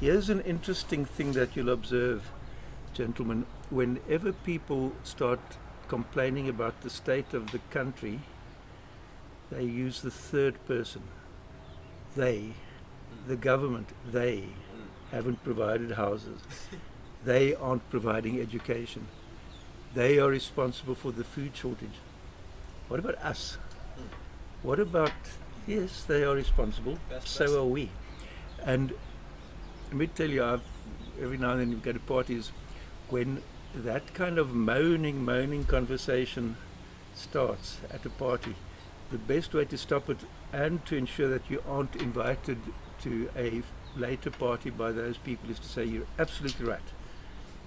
Here's an interesting thing that you'll observe, gentlemen. Whenever people start complaining about the state of the country, they use the third person. They, the government, they haven't provided houses. They aren't providing education. They are responsible for the food shortage. What about us? What about, yes, they are responsible, so are we. And let me tell you, every now and then you go to parties, when that kind of moaning conversation starts at a party, the best way to stop it and to ensure that you aren't invited to a later party by those people is to say, you're absolutely right.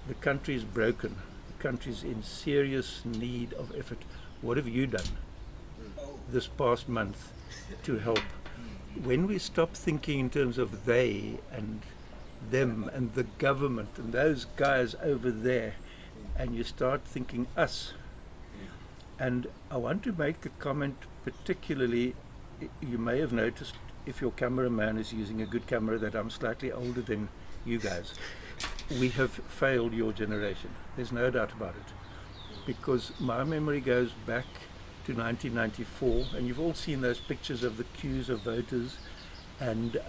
The country is broken. The country is in serious need of effort. What have you done this past month to help? When we stop thinking in terms of they and them and the government and those guys over there, and you start thinking us. And I want to make a comment particularly, you may have noticed if your cameraman is using a good camera that I'm slightly older than you guys. We have failed your generation. There's no doubt about it. Because my memory goes back to 1994, and you've all seen those pictures of the queues of voters and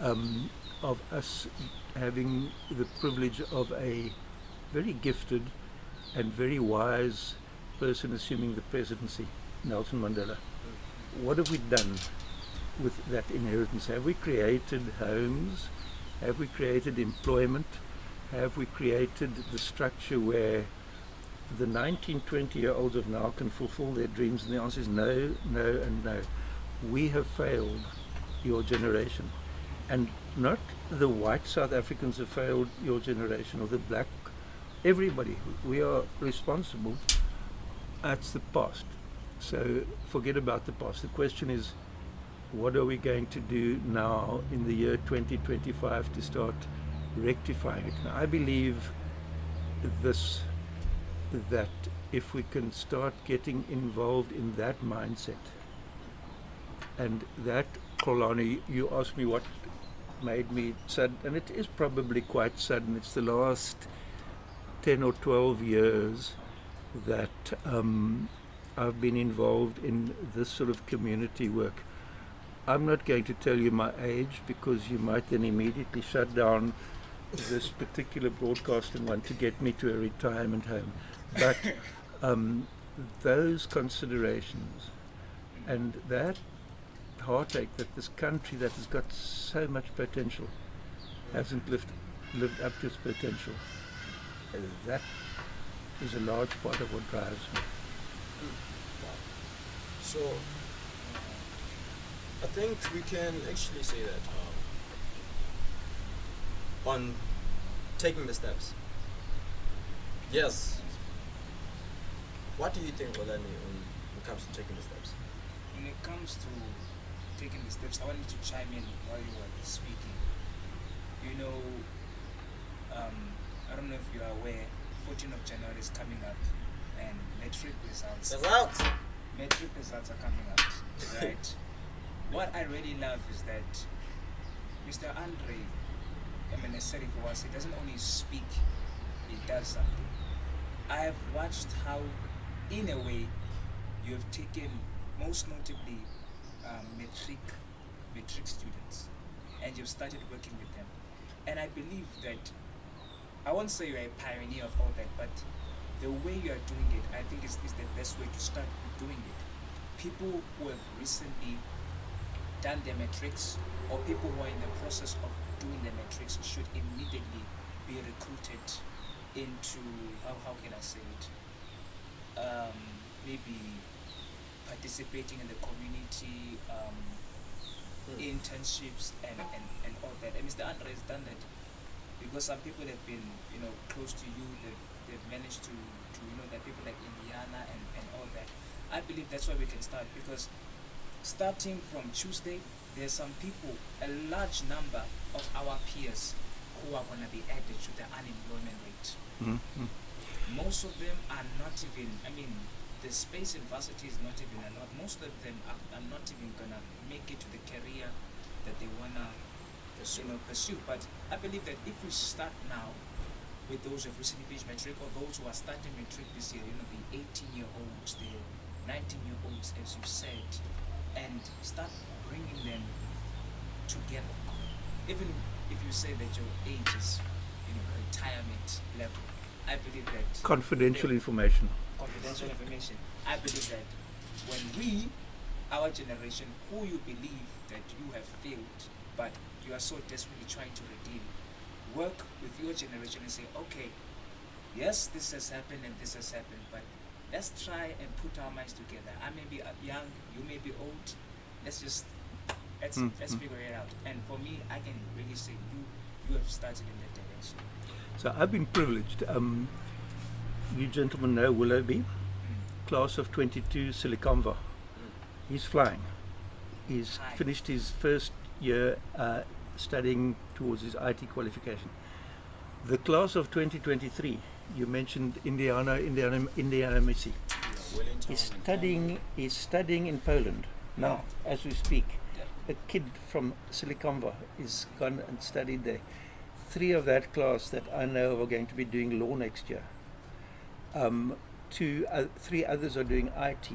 of us having the privilege of a very gifted and very wise person assuming the presidency, Nelson Mandela. What have we done with that inheritance? Have we created homes? Have we created employment? Have we created the structure where the 19, 20-year-olds of now can fulfill their dreams? And the answer is no, no, and no. We have failed your generation. And not the white South Africans have failed your generation, or the black, everybody. We are responsible. That's the past. So forget about the past. The question is, what are we going to do now in the year 2025 to start rectifying it? Now, I believe this, that if we can start getting involved in that mindset, and that, Kolani, you asked me what made me sudden, and it is probably quite sudden. It's the last 10 or 12 years that I've been involved in this sort of community work. I'm not going to tell you my age because you might then immediately shut down this particular broadcast and want to get me to a retirement home. But those considerations and that heartache that this country that has got so much potential hasn't lived up to its potential, that is a large part of what drives me. So I think we can actually say that on taking the steps. Yes. What do you think, Olani, when it comes to taking the steps? When it comes to taking the steps, I wanted to chime in while you were speaking. You know, I don't know if you are aware, 14th of January is coming up, and metric results are coming out, right? What I really love is that Mr. Andre, said it for us, he doesn't only speak, he does something. I have watched how, in a way, you have taken, most notably, metric students, and you've started working with them. And I believe that, I won't say you're a pioneer of all that, but the way you are doing it, I think is the best way to start doing it. People who have recently done their metrics, or people who are in the process of doing their metrics, should immediately be recruited into, how can I say it, maybe participating in the community internships and all that. And Mr. Andre has done that because some people have been, close to you. They've managed to that people like Indiana and all that. I believe that's where we can start, because starting from Tuesday, there's some people, a large number of our peers who are going to be added to the unemployment rate. Mm-hmm. Most of them are not even, the space in varsity is not even a lot. Most of them are not even going to make it to the career that they want to pursue. But I believe that if we start now with those who have recently finished matric or those who are starting matric this year, the 18-year-olds, the 19-year-olds, as you said, and start bringing them together. Even if you say that your age is, retirement level, I believe that Confidential information. confidential information. I believe that when we, our generation, who you believe that you have failed, but you are so desperately trying to redeem, work with your generation and say, okay, yes, this has happened and this has happened, but let's try and put our minds together. I may be young, you may be old. Let's figure it out. And for me, I can really say you have started in that direction. So I've been privileged. You gentlemen know Willoughby, class of 22, Silicon. He's flying. He's Hi. finished his first year studying towards his IT qualification. The class of 2023, you mentioned Indiana Missy. Wellington. He's studying in Poland now, as we speak. A kid from Silicon is gone and studied there. 3 of that class that I know of are going to be doing law next year. 3 others are doing IT.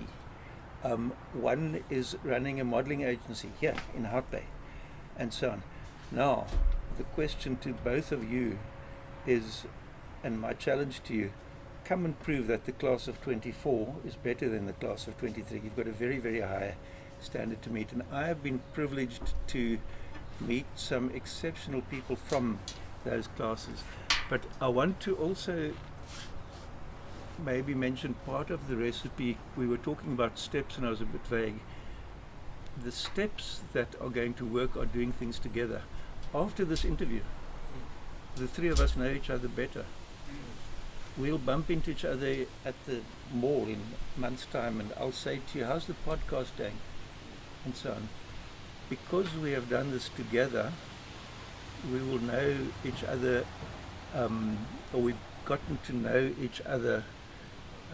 One is running a modeling agency here in Hout Bay, and so on. Now, the question to both of you is, and my challenge to you, come and prove that the class of 24 is better than the class of 23. You've got a very, very high standard to meet, and I have been privileged to meet some exceptional people from those classes. But I want to also maybe mention part of the recipe. We were talking about steps and I was a bit vague. The steps that are going to work are doing things together. After this interview, the 3 of us know each other better. We'll bump into each other at the mall in a month's time and I'll say to you, how's the podcast going? And so on. Because we have done this together, we will know each other, or we've gotten to know each other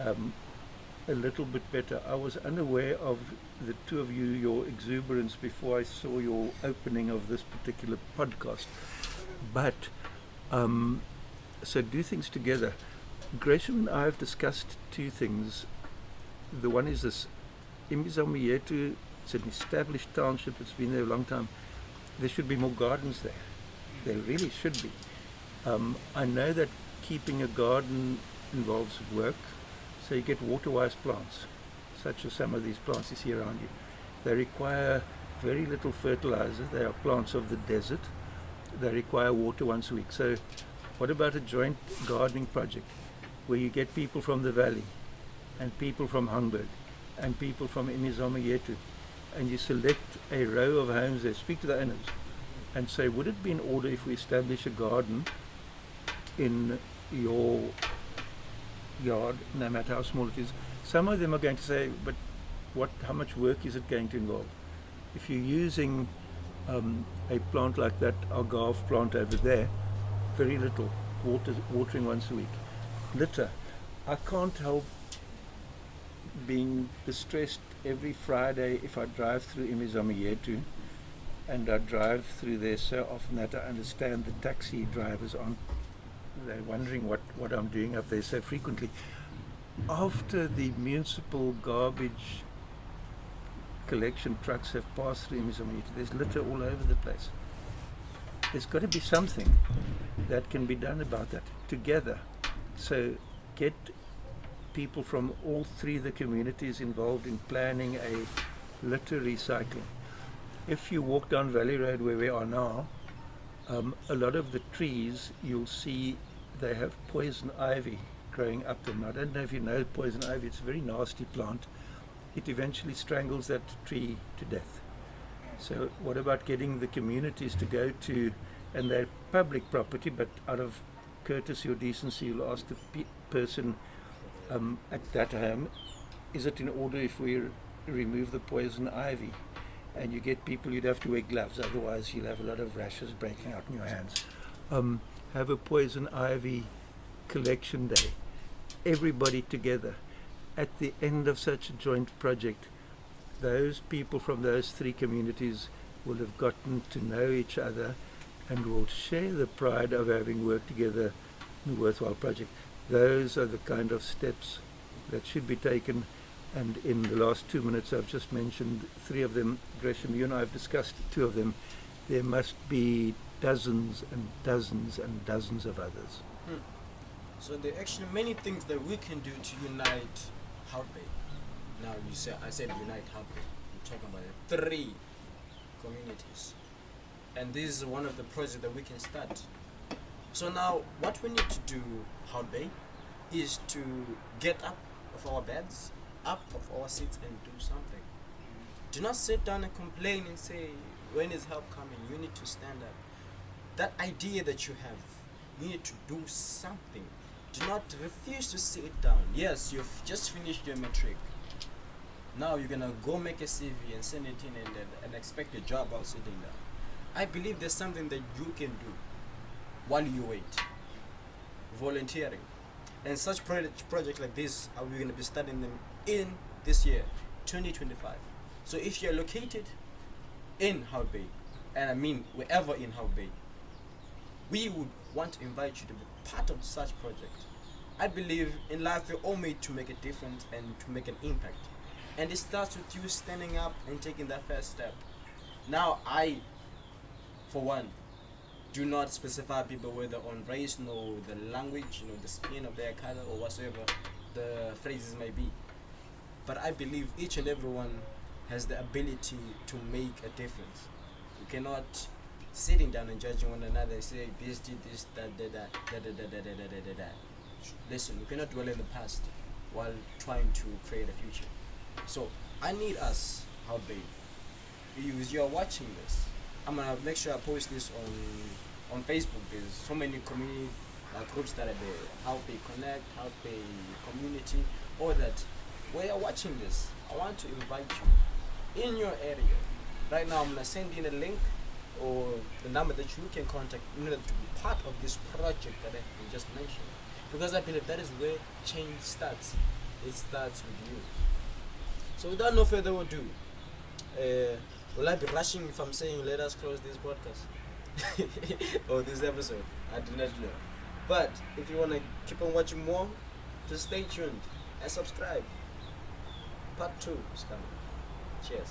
a little bit better. I was unaware of the 2 of you, your exuberance, before I saw your opening of this particular podcast. But, so do things together. Gresham and I have discussed 2 things. The one is this, Imizamietu, it's an established township, it's been there a long time. There should be more gardens there. There really should be. I know that keeping a garden involves work, so you get water-wise plants, such as some of these plants you see around you. They require very little fertilizer. They are plants of the desert. They require water once a week. So what about a joint gardening project where you get people from the valley and people from Hamburg and people from Imizamietu, and you select a row of homes there, speak to the owners and say, would it be in order if we establish a garden in your yard, no matter how small it is? Some of them are going to say, but how much work is it going to involve? If you're using a plant like that agave plant over there, very little, watering once a week. Litter. I can't help being distressed every Friday if I drive through Imizamietu, and I drive through there so often that I understand the taxi drivers they're wondering what I'm doing up there so frequently. After the municipal garbage collection trucks have passed through Imizamietu, there's litter all over the place. There's got to be something that can be done about that together. So get people from all 3 of the communities involved in planning a litter recycling. If you walk down Valley Road where we are now, a lot of the trees you'll see they have poison ivy growing up them. I don't know if you know poison ivy, it's a very nasty plant. It eventually strangles that tree to death. So what about getting the communities to go to, and they're public property, but out of courtesy or decency you'll ask the person at that home, is it in order if we remove the poison ivy? And you get people, you'd have to wear gloves, otherwise you'll have a lot of rashes breaking out in your hands. Have a poison ivy collection day, everybody together. At the end of such a joint project, those people from those 3 communities will have gotten to know each other, and will share the pride of having worked together in a worthwhile project. Those are the kind of steps that should be taken. And in the last 2 minutes, I've just mentioned 3 of them. Gresham, you and I have discussed 2 of them. There must be dozens and dozens and dozens of others. So there are actually many things that we can do to unite Hout Bay. Now I said unite Hout Bay. I'm talking about the 3 communities, and this is one of the projects that we can start. So now what we need to do, Hout Bay, is to get up of our beds, up of our seats, and do something. Do not sit down and complain and say, when is help coming? You need to stand up. That idea that you have, you need to do something. Do not refuse to sit down. Yes, you've just finished your matric. Now you're gonna go make a CV and send it in and expect a job while sitting down. I believe there's something that you can do while you wait. Volunteering. And such projects like this, we're gonna be studying them in this year, 2025. So if you're located in Hout Bay, and I mean wherever in Hout Bay, we would want to invite you to be part of such project. I believe in life we're all made to make a difference and to make an impact. And it starts with you standing up and taking that first step. Now I, for one, do not specify people whether on race, nor the language, the skin of their color, or whatsoever the phrases may be. But I believe each and everyone has the ability to make a difference. You cannot sitting down and judging one another and say this did this, that. Listen, you cannot dwell in the past while trying to create a future. So I need us, Hout Bay. You are watching this, I'm gonna make sure I post this on Facebook. There's so many community groups that are there. Hout Bay Connect, Hout Bay Community, all that. Where you're watching this, I want to invite you in your area. Right now, I'm gonna send in a link or the number that you can contact in order to be part of this project that I just mentioned. Because I believe that is where change starts. It starts with you. So without no further ado, will I be rushing if I'm saying let us close this podcast or this episode? I do not know. But if you want to keep on watching more, just stay tuned and subscribe. Part 2 is coming. Cheers.